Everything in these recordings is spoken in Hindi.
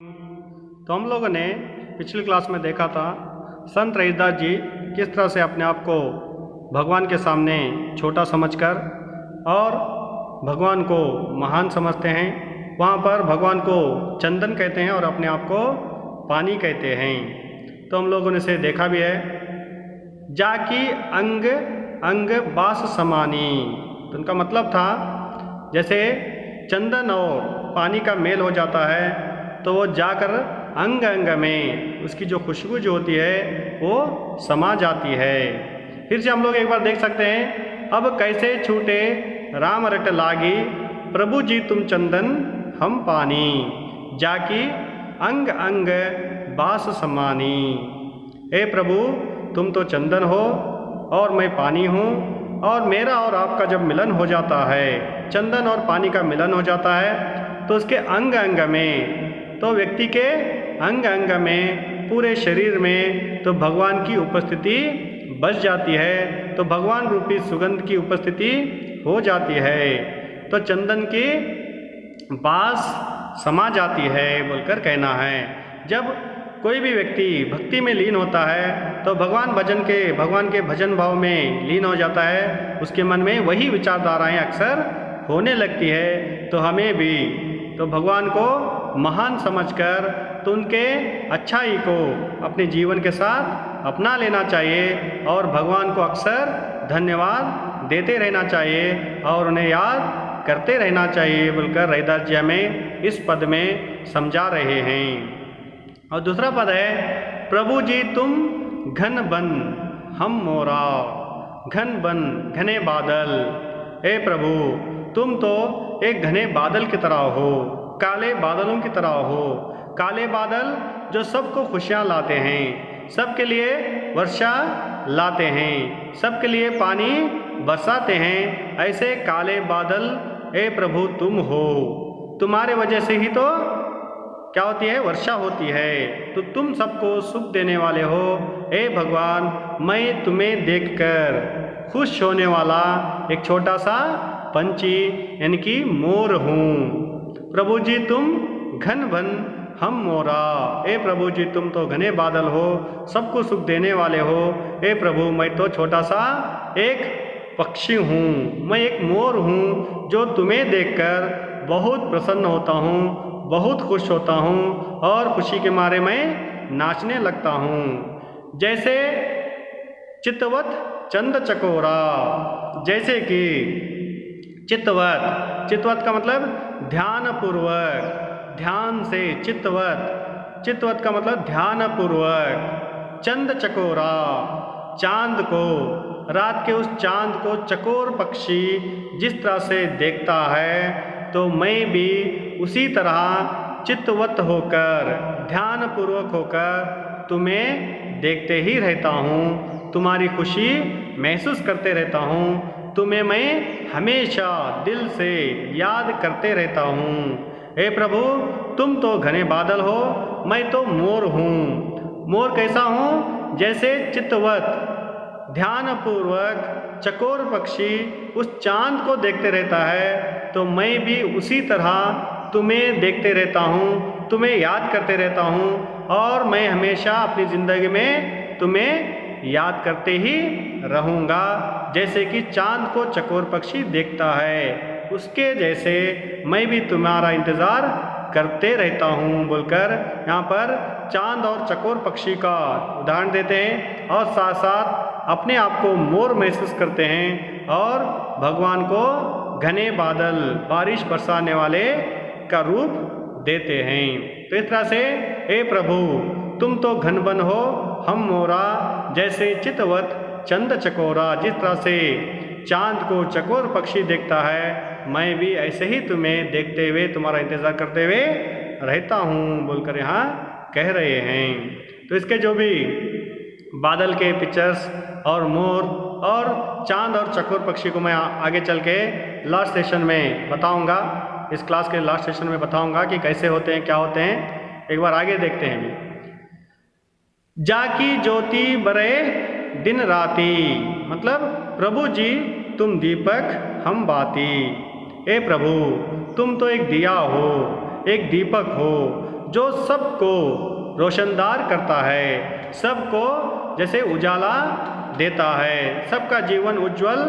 तो हम लोगों ने पिछली क्लास में देखा था संत रईदास जी किस तरह से अपने आप को भगवान के सामने छोटा समझकर और भगवान को महान समझते हैं। वहाँ पर भगवान को चंदन कहते हैं और अपने आप को पानी कहते हैं। तो हम लोगों ने इसे देखा भी है। जाकी अंग अंग बास समानी, तो उनका मतलब था जैसे चंदन और पानी का मेल हो जाता है तो वो जाकर अंग अंग में उसकी जो खुशबू जो होती है वो समा जाती है। फिर से हम लोग एक बार देख सकते हैं। अब कैसे छूटे राम रट लागी, प्रभु जी तुम चंदन हम पानी, जाकी अंग अंग बास समानी। हे प्रभु तुम तो चंदन हो और मैं पानी हूँ, और मेरा और आपका जब मिलन हो जाता है, चंदन और पानी का मिलन हो जाता है तो उसके अंग अंग में, तो व्यक्ति के अंग अंग में, पूरे शरीर में तो भगवान की उपस्थिति बस जाती है, तो भगवान रूपी सुगंध की उपस्थिति हो जाती है, तो चंदन की बास समा जाती है बोलकर कहना है। जब कोई भी व्यक्ति भक्ति में लीन होता है तो भगवान के भजन भाव में लीन हो जाता है, उसके मन में वही विचारधाराएं अक्सर होने लगती है। तो हमें भी तो भगवान को महान समझकर तो उनके अच्छाई को अपने जीवन के साथ अपना लेना चाहिए और भगवान को अक्सर धन्यवाद देते रहना चाहिए और उन्हें याद करते रहना चाहिए बोलकर रईदास जी हमें इस पद में समझा रहे हैं। और दूसरा पद है, प्रभु जी तुम घन बन हम मोरा, घन बन घने बादल। हे प्रभु तुम तो एक घने बादल की तरह हो, काले बादलों की तरह हो। काले बादल जो सबको खुशियाँ लाते हैं, सबके लिए वर्षा लाते हैं, सबके लिए पानी बरसाते हैं, ऐसे काले बादल हे प्रभु तुम हो। तुम्हारे वजह से ही तो क्या होती है, वर्षा होती है, तो तुम सबको सुख देने वाले हो। हे भगवान मैं तुम्हें देखकर खुश होने वाला एक छोटा सा पंछी यानी कि मोर हूँ। प्रभु जी तुम घन बन हम मोरा, हे प्रभु जी तुम तो घने बादल हो, सबको सुख देने वाले हो। हे प्रभु मैं तो छोटा सा एक पक्षी हूँ, मैं एक मोर हूँ जो तुम्हें देखकर बहुत प्रसन्न होता हूँ, बहुत खुश होता हूँ और खुशी के मारे मैं नाचने लगता हूँ। जैसे चितवत चंद चकोरा, जैसे कि चितवत, चितवत का मतलब ध्यान पूर्वक, ध्यान से चितवत, चितवत का मतलब ध्यान पूर्वक। चंद चकोरा, चांद को, रात के उस चांद को चकोर पक्षी जिस तरह से देखता है तो मैं भी उसी तरह चित्तवत होकर, ध्यान पूर्वक होकर तुम्हें देखते ही रहता हूँ, तुम्हारी खुशी महसूस करते रहता हूँ, तुम्हें मैं हमेशा दिल से याद करते रहता हूँ। हे प्रभु तुम तो घने बादल हो, मैं तो मोर हूँ। मोर कैसा हूँ, जैसे चित्तवत ध्यान पूर्वक चकोर पक्षी उस चांद को देखते रहता है तो मैं भी उसी तरह तुम्हें देखते रहता हूँ, तुम्हें याद करते रहता हूँ और मैं हमेशा अपनी ज़िंदगी में तुम्हें याद करते ही रहूँगा। जैसे कि चांद को चकोर पक्षी देखता है उसके जैसे मैं भी तुम्हारा इंतज़ार करते रहता हूँ बोलकर यहाँ पर चांद और चकोर पक्षी का उदाहरण देते हैं और साथ साथ अपने आप को मोर महसूस करते हैं और भगवान को घने बादल, बारिश बरसाने वाले का रूप देते हैं। तो इस तरह से हे प्रभु तुम तो घन बन हो हम मोरा, जैसे चितवत चंद चकोरा, जिस तरह से चांद को चकोर पक्षी देखता है मैं भी ऐसे ही तुम्हें देखते हुए तुम्हारा इंतज़ार करते हुए रहता हूँ बोलकर यहाँ कह रहे हैं। तो इसके जो भी बादल के पिक्चर्स और मोर और चांद और चकोर पक्षी को मैं आगे चल के लास्ट सेशन में बताऊंगा, इस क्लास के लास्ट सेशन में बताऊंगा कि कैसे होते हैं, क्या होते हैं। एक बार आगे देखते हैं भी। जाकी ज्योति बरे दिन राती, मतलब प्रभु जी तुम दीपक हम बाती। हे प्रभु तुम तो एक दिया हो, एक दीपक हो जो सबको रोशनदार करता है, सबको जैसे उजाला देता है, सबका जीवन उज्जवल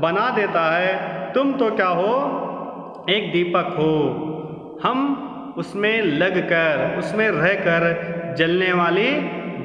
बना देता है। तुम तो क्या हो, एक दीपक हो, हम उसमें लगकर, उसमें रहकर जलने वाली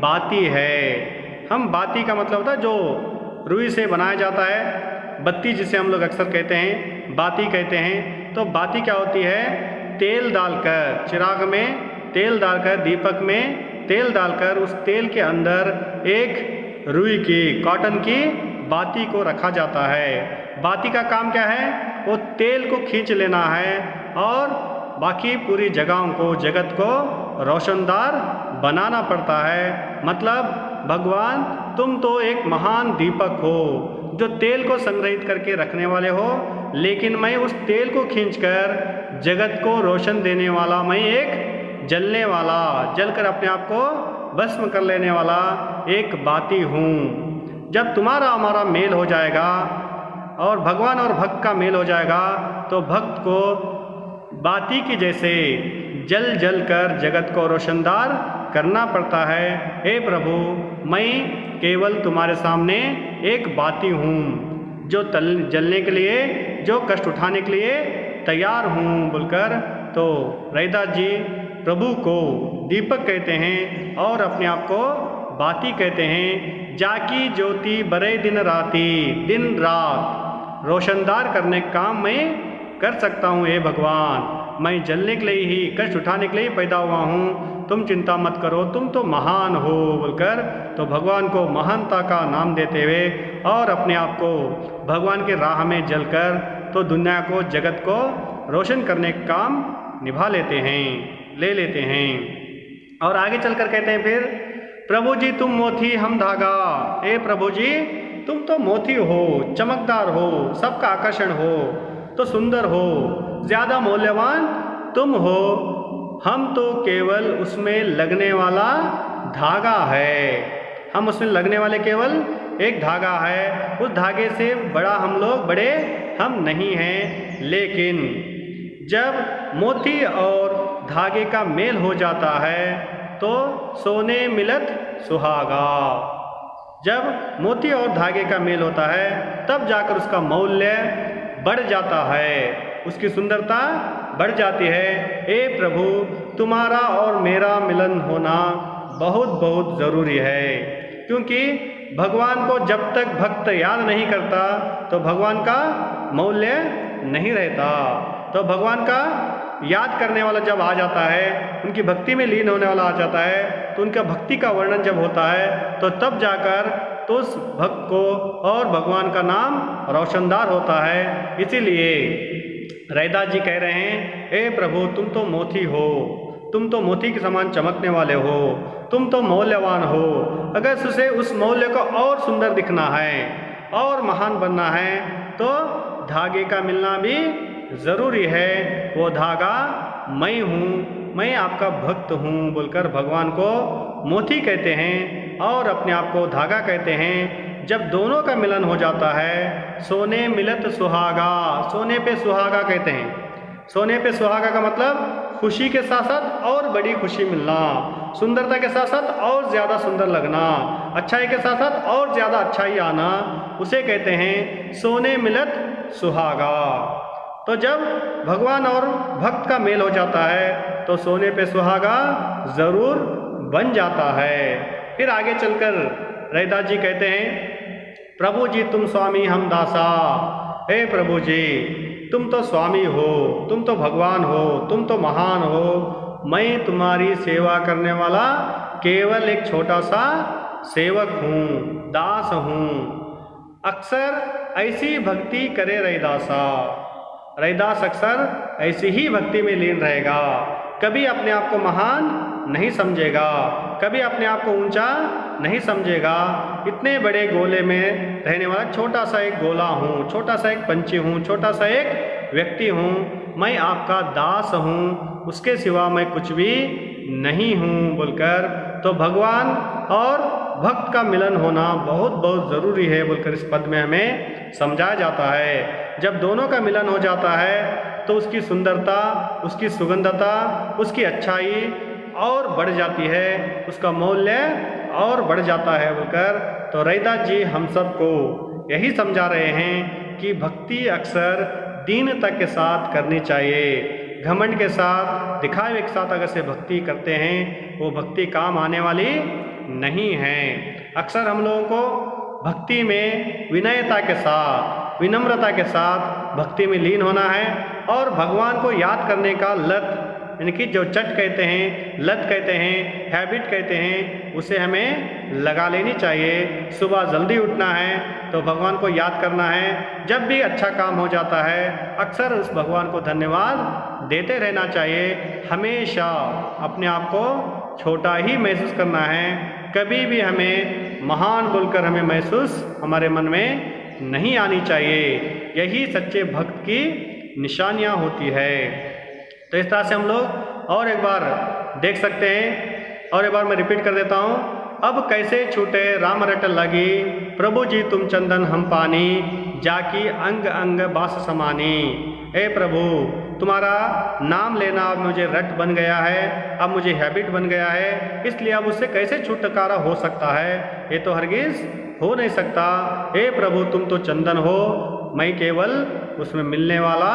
बाती है। हम बाती का मतलब होता है जो रुई से बनाया जाता है, बत्ती जिसे हम लोग अक्सर कहते हैं, बाती कहते हैं। तो बाती क्या होती है, तेल डालकर, चिराग में तेल डालकर, दीपक में तेल डालकर, उस तेल के अंदर एक रुई की, कॉटन की बाती को रखा जाता है। बाती का काम क्या है, वो तेल को खींच लेना है और बाकी पूरी जगहों को, जगत को रोशनदार बनाना पड़ता है। मतलब भगवान तुम तो एक महान दीपक हो, जो तेल को संग्रहित करके रखने वाले हो, लेकिन मैं उस तेल को खींचकर जगत को रोशन देने वाला, मैं एक जलने वाला, जलकर अपने आप को भस्म कर लेने वाला एक बाती हूँ। जब तुम्हारा हमारा मेल हो जाएगा और भगवान और भक्त का मेल हो जाएगा, तो भक्त को बाती की जैसे जल जल कर जगत को रोशनदार करना पड़ता है। हे प्रभु, मैं केवल तुम्हारे सामने एक बाती हूँ, जो जलने के लिए, जो कष्ट उठाने के लिए तैयार हूँ बोलकर तो रैदास जी प्रभु को दीपक कहते हैं और अपने आप को बाती कहते हैं। जाकी ज्योति बरे दिन राती, दिन रात रोशनदार करने का काम मैं कर सकता हूँ। हे भगवान, मैं जलने के लिए ही, कष्ट उठाने के लिए ही पैदा हुआ हूँ, तुम चिंता मत करो, तुम तो महान हो बोलकर तो भगवान को महानता का नाम देते हुए और अपने आप को भगवान के राह में जलकर तो दुनिया को, जगत को रोशन करने का काम निभा लेते हैं, ले लेते हैं। और आगे चलकर कहते हैं फिर, प्रभु जी तुम मोती हम धागा। हे प्रभु जी, तुम तो मोती हो, चमकदार हो, सबका आकर्षण हो, तो सुंदर हो, ज़्यादा मूल्यवान तुम हो, हम तो केवल उसमें लगने वाला धागा है। हम उसमें लगने वाले केवल एक धागा है, उस धागे से बड़ा हम लोग, बड़े हम नहीं हैं। लेकिन जब मोती और धागे का मेल हो जाता है तो सोने मिलत सुहागा। जब मोती और धागे का मेल होता है तब जाकर उसका मूल्य बढ़ जाता है, उसकी सुंदरता बढ़ जाती है। हे प्रभु, तुम्हारा और मेरा मिलन होना बहुत बहुत ज़रूरी है, क्योंकि भगवान को जब तक भक्त याद नहीं करता तो भगवान का मूल्य नहीं रहता। तो भगवान का याद करने वाला जब आ जाता है, उनकी भक्ति में लीन होने वाला आ जाता है, तो उनका भक्ति का वर्णन जब होता है तो तब जाकर तो उस भक्त को और भगवान का नाम रोशनदार होता है। इसीलिए रैदास जी कह रहे हैं, हे प्रभु तुम तो मोती हो, तुम तो मोती के समान चमकने वाले हो, तुम तो मूल्यवान हो। अगर उसे उस मूल्य को और सुंदर दिखना है और महान बनना है तो धागे का मिलना भी ज़रूरी है। वो धागा मैं हूँ, मैं आपका भक्त हूँ बोलकर भगवान को मोती कहते हैं और अपने आप को धागा कहते हैं। जब दोनों का मिलन हो जाता है, सोने मिलत सुहागा, सोने पे सुहागा कहते हैं। सोने पे सुहागा का मतलब खुशी के साथ साथ और बड़ी खुशी मिलना, सुंदरता के साथ साथ और ज़्यादा सुंदर लगना, अच्छाई के साथ साथ और ज़्यादा अच्छाई आना, उसे कहते हैं सोने मिलत सुहागा। तो जब भगवान और भक्त का मेल हो जाता है तो सोने पे सुहागा ज़रूर बन जाता है। फिर आगे चलकर रैदास जी कहते हैं, प्रभु जी तुम स्वामी हम दासा। हे प्रभु जी, तुम तो स्वामी हो, तुम तो भगवान हो, तुम तो महान हो, मैं तुम्हारी सेवा करने वाला केवल एक छोटा सा सेवक हूँ, दास हूँ। अक्सर ऐसी भक्ति करे रैदासा। रैदास अक्सर ऐसी ही भक्ति में लीन रहेगा, कभी अपने आप को महान नहीं समझेगा, कभी अपने आप को ऊंचा नहीं समझेगा। इतने बड़े गोले में रहने वाला छोटा सा एक गोला हूँ, छोटा सा एक पंछी हूँ, छोटा सा एक व्यक्ति हूँ, मैं आपका दास हूँ, उसके सिवा मैं कुछ भी नहीं हूँ बोलकर तो भगवान और भक्त का मिलन होना बहुत बहुत ज़रूरी है बोलकर इस पद में हमें समझाया जाता है। जब दोनों का मिलन हो जाता है तो उसकी सुंदरता, उसकी सुगंधता, उसकी अच्छाई और बढ़ जाती है, उसका मूल्य और बढ़ जाता है बोलकर तो रैदास जी हम सबको यही समझा रहे हैं कि भक्ति अक्सर दीनता के साथ करनी चाहिए। घमंड के साथ, दिखावे के साथ अगर से भक्ति करते हैं वो भक्ति काम आने वाली नहीं है। अक्सर हम लोगों को भक्ति में विनयता के साथ, विनम्रता के साथ भक्ति में लीन होना है और भगवान को याद करने का लत, यानी कि जो चट कहते हैं, लत कहते हैं, हैबिट कहते हैं, उसे हमें लगा लेनी चाहिए। सुबह जल्दी उठना है तो भगवान को याद करना है। जब भी अच्छा काम हो जाता है अक्सर उस भगवान को धन्यवाद देते रहना चाहिए। हमेशा अपने आप को छोटा ही महसूस करना है। कभी भी हमें महान बोलकर हमें महसूस हमारे मन में नहीं आनी चाहिए। यही सच्चे भक्त की निशानियाँ होती है। तो इस तरह से हम लोग और एक बार देख सकते हैं। और एक बार मैं रिपीट कर देता हूँ। अब कैसे छूटे राम रट लगी, प्रभु जी तुम चंदन हम पानी, जाकी अंग अंग बास समानी। ए प्रभु तुम्हारा नाम लेना अब मुझे रट बन गया है, अब मुझे हैबिट बन गया है, इसलिए अब उससे कैसे छुटकारा हो सकता है? ये तो हरगिज हो नहीं सकता। ए प्रभु तुम तो चंदन हो, मैं केवल उसमें मिलने वाला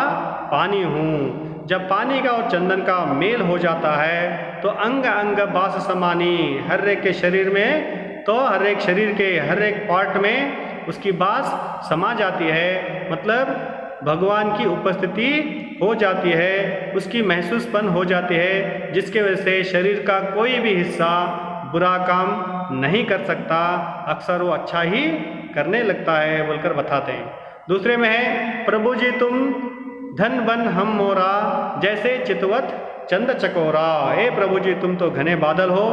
पानी हूँ। जब पानी का और चंदन का मेल हो जाता है तो अंग अंग बास समानी, हर एक के शरीर में, तो हर एक शरीर के हर एक पार्ट में उसकी बास समा जाती है। मतलब भगवान की उपस्थिति हो जाती है, उसकी महसूसपन हो जाती है, जिसके वजह से शरीर का कोई भी हिस्सा बुरा काम नहीं कर सकता, अक्सर वो अच्छा ही करने लगता है बोलकर बताते हैं। दूसरे में है प्रभु जी तुम धन बन हम मोरा, जैसे चितवत चंद चकोरा। ए प्रभु जी तुम तो घने बादल हो,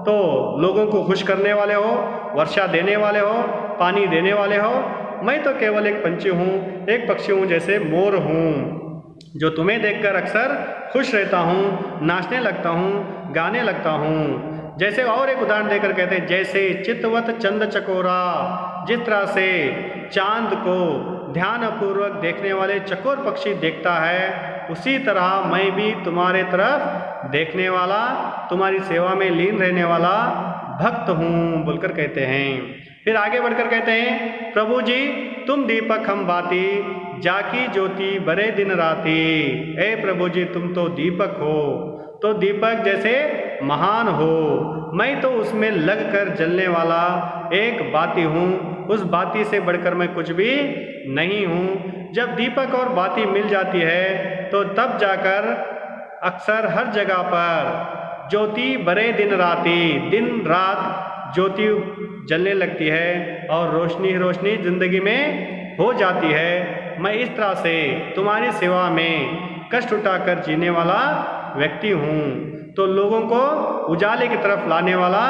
तो लोगों को खुश करने वाले हो, वर्षा देने वाले हो, पानी देने वाले हो। मैं तो केवल एक पंछी हूँ, एक पक्षी हूँ, जैसे मोर हूँ, जो तुम्हें देखकर अक्सर खुश रहता हूँ, नाचने लगता हूँ, गाने लगता हूँ। जैसे और एक उदाहरण देकर कहते हैं, जैसे चितवत चंद चकोरा, जिस तरह से चांद को ध्यानपूर्वक देखने वाले चकोर पक्षी देखता है, उसी तरह मैं भी तुम्हारे तरफ देखने वाला, तुम्हारी सेवा में लीन रहने वाला भक्त हूँ बोलकर कहते हैं। फिर आगे बढ़कर कहते हैं, प्रभु जी तुम दीपक हम बाती, जाकी ज्योति बरे दिन राती। ए प्रभु जी तुम तो दीपक हो, तो दीपक जैसे महान हो, मैं तो उसमें लगकर जलने वाला एक बाती हूँ, उस बाती से बढ़कर मैं कुछ भी नहीं हूँ। जब दीपक और बाती मिल जाती है तो तब जाकर अक्सर हर जगह पर ज्योति बरे दिन राती, दिन रात ज्योति जलने लगती है और रोशनी रोशनी जिंदगी में हो जाती है। मैं इस तरह से तुम्हारी सेवा में कष्ट उठाकर जीने वाला व्यक्ति हूँ, तो लोगों को उजाले की तरफ लाने वाला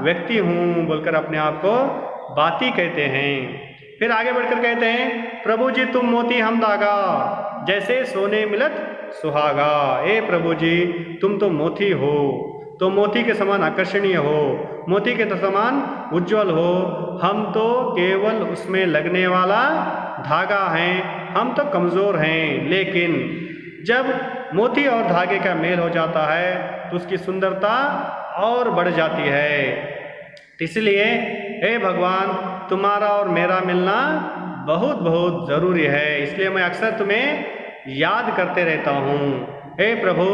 व्यक्ति हूँ बोलकर अपने आप को बाती कहते हैं। फिर आगे बढ़कर कहते हैं, प्रभु जी तुम मोती हम धागा, जैसे सोने मिलत सुहागा। ए प्रभु जी तुम तो मोती हो, तो मोती के समान आकर्षणीय हो, मोती के समान उज्जवल हो। हम तो केवल उसमें लगने वाला धागा हैं, हम तो कमज़ोर हैं, लेकिन जब मोती और धागे का मेल हो जाता है तो उसकी सुंदरता और बढ़ जाती है। इसलिए हे भगवान तुम्हारा और मेरा मिलना बहुत बहुत ज़रूरी है, इसलिए मैं अक्सर तुम्हें याद करते रहता हूँ। हे प्रभु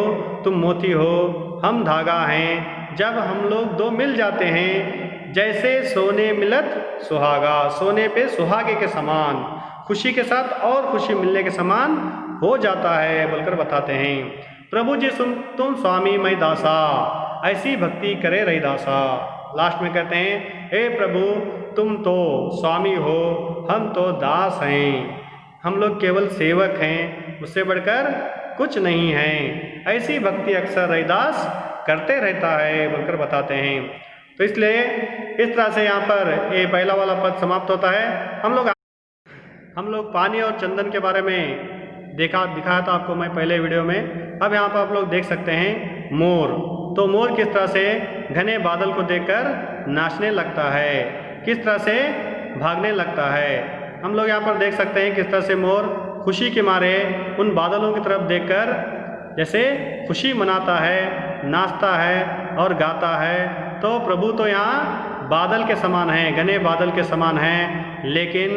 तुम मोती हो, हम धागा हैं, जब हम लोग दो मिल जाते हैं जैसे सोने मिलत सुहागा, सोने पे सुहागे के समान, खुशी के साथ और खुशी मिलने के समान हो जाता है बोलकर बताते हैं। प्रभु जी तुम स्वामी मैं दासा, ऐसी भक्ति करे रैदासा। लास्ट में कहते हैं, हे प्रभु तुम तो स्वामी हो, हम तो दास हैं, हम लोग केवल सेवक हैं, उससे बढ़कर कुछ नहीं हैं। ऐसी भक्ति अक्सर रैदास करते रहता है बोलकर बताते हैं। तो इसलिए इस तरह से यहाँ पर ये पहला वाला पद समाप्त होता है। हम लोग पानी और चंदन के बारे में दिखाया था आपको मैं पहले वीडियो में। अब यहाँ पर आप लोग देख सकते हैं मोर, तो मोर किस तरह से घने बादल को देखकर नाचने लगता है, किस तरह से भागने लगता है। हम लोग यहाँ पर देख सकते हैं किस तरह से मोर खुशी के मारे उन बादलों की तरफ देखकर जैसे खुशी मनाता है नाचता है और गाता है। तो प्रभु तो यहाँ बादल के समान हैं, घने बादल के समान हैं, लेकिन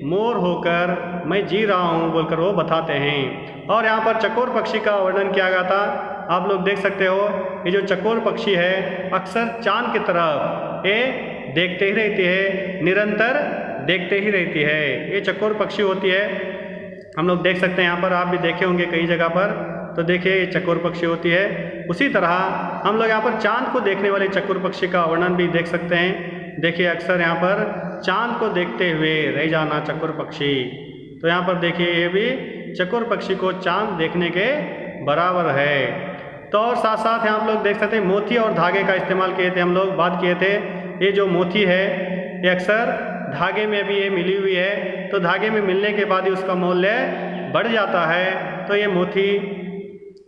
मोर होकर मैं जी रहा हूँ बोलकर वो बताते हैं। और यहाँ पर चकोर पक्षी का वर्णन किया गया था। आप लोग देख सकते हो, ये जो चकोर पक्षी है अक्सर चांद की तरफ ये देखते ही रहती है, निरंतर देखते ही रहती है। ये चकोर पक्षी होती है, हम लोग देख सकते हैं। यहाँ पर आप भी देखे होंगे कई जगह पर, तो देखिए ये चकोर पक्षी होती है। उसी तरह हम लोग यहाँ पर चांद को देखने वाले चकोर पक्षी का वर्णन भी देख सकते हैं। देखिए अक्सर यहाँ पर चांद को देखते हुए रह जाना चकोर पक्षी। तो यहाँ पर देखिए ये भी चकोर पक्षी को चांद देखने के बराबर है। तो और साथ साथ यहाँ आप लोग देख सकते हैं मोती और धागे का इस्तेमाल किए थे, हम लोग बात किए थे। ये जो मोती है ये अक्सर धागे में भी ये मिली हुई है, तो धागे में मिलने के बाद ही उसका मूल्य बढ़ जाता है। तो ये मोती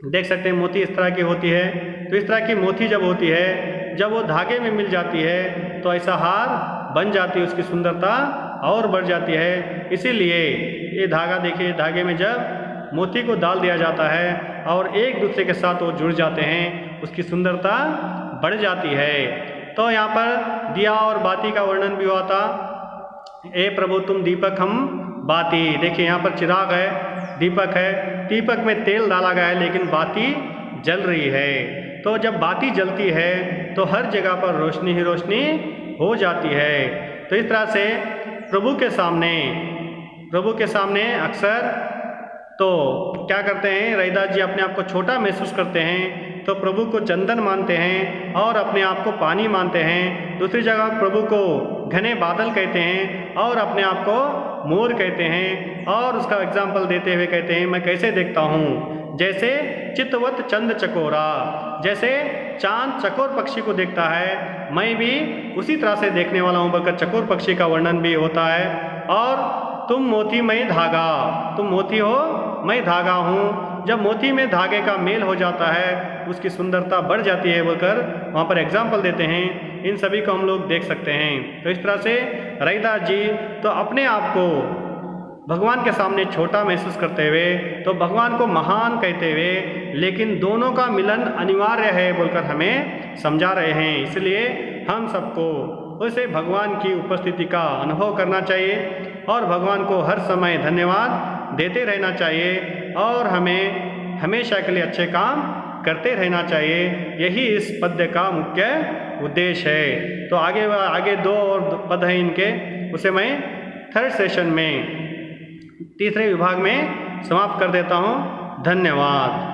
देख सकते हैं, मोती इस तरह की होती है। तो इस तरह की मोती जब होती है, जब वो धागे में मिल जाती है तो ऐसा हार बन जाती है, उसकी सुंदरता और बढ़ जाती है। इसीलिए ये धागा देखिए, धागे में जब मोती को डाल दिया जाता है और एक दूसरे के साथ वो जुड़ जाते हैं, उसकी सुंदरता बढ़ जाती है। तो यहाँ पर दिया और बाती का वर्णन भी हुआ था। ए प्रभु तुम दीपक हम बाती। देखिए यहाँ पर चिराग है, दीपक है, दीपक में तेल डाला गया है लेकिन बाती जल रही है। तो जब बाती जलती है तो हर जगह पर रोशनी ही रोशनी हो जाती है। तो इस तरह से प्रभु के सामने अक्सर तो क्या करते हैं, रैदास जी अपने आप को छोटा महसूस करते हैं, तो प्रभु को चंदन मानते हैं और अपने आप को पानी मानते हैं। दूसरी जगह प्रभु को घने बादल कहते हैं और अपने आप को मोर कहते हैं। और उसका एग्जाम्पल देते हुए कहते हैं, मैं कैसे देखता हूँ, जैसे चितवत चंद चकोरा, जैसे चांद चकोर पक्षी को देखता है, मैं भी उसी तरह से देखने वाला हूँ बोलकर चकोर पक्षी का वर्णन भी होता है। और तुम मोती मैं धागा, तुम मोती हो मैं धागा हूँ। जब मोती में धागे का मेल हो जाता है उसकी सुंदरता बढ़ जाती है बोलकर वहाँ पर एग्जाम्पल देते हैं। इन सभी को हम लोग देख सकते हैं। तो इस तरह से रैदास जी तो अपने आप को भगवान के सामने छोटा महसूस करते हुए, तो भगवान को महान कहते हुए, लेकिन दोनों का मिलन अनिवार्य है बोलकर हमें समझा रहे हैं। इसलिए हम सबको उसे भगवान की उपस्थिति का अनुभव करना चाहिए और भगवान को हर समय धन्यवाद देते रहना चाहिए और हमें हमेशा के लिए अच्छे काम करते रहना चाहिए। यही इस पद्य का मुख्य उद्देश्य है। तो आगे दो और पद हैं इनके, उसे मैं थर्ड सेशन में तीसरे विभाग में समाप्त कर देता हूँ। धन्यवाद।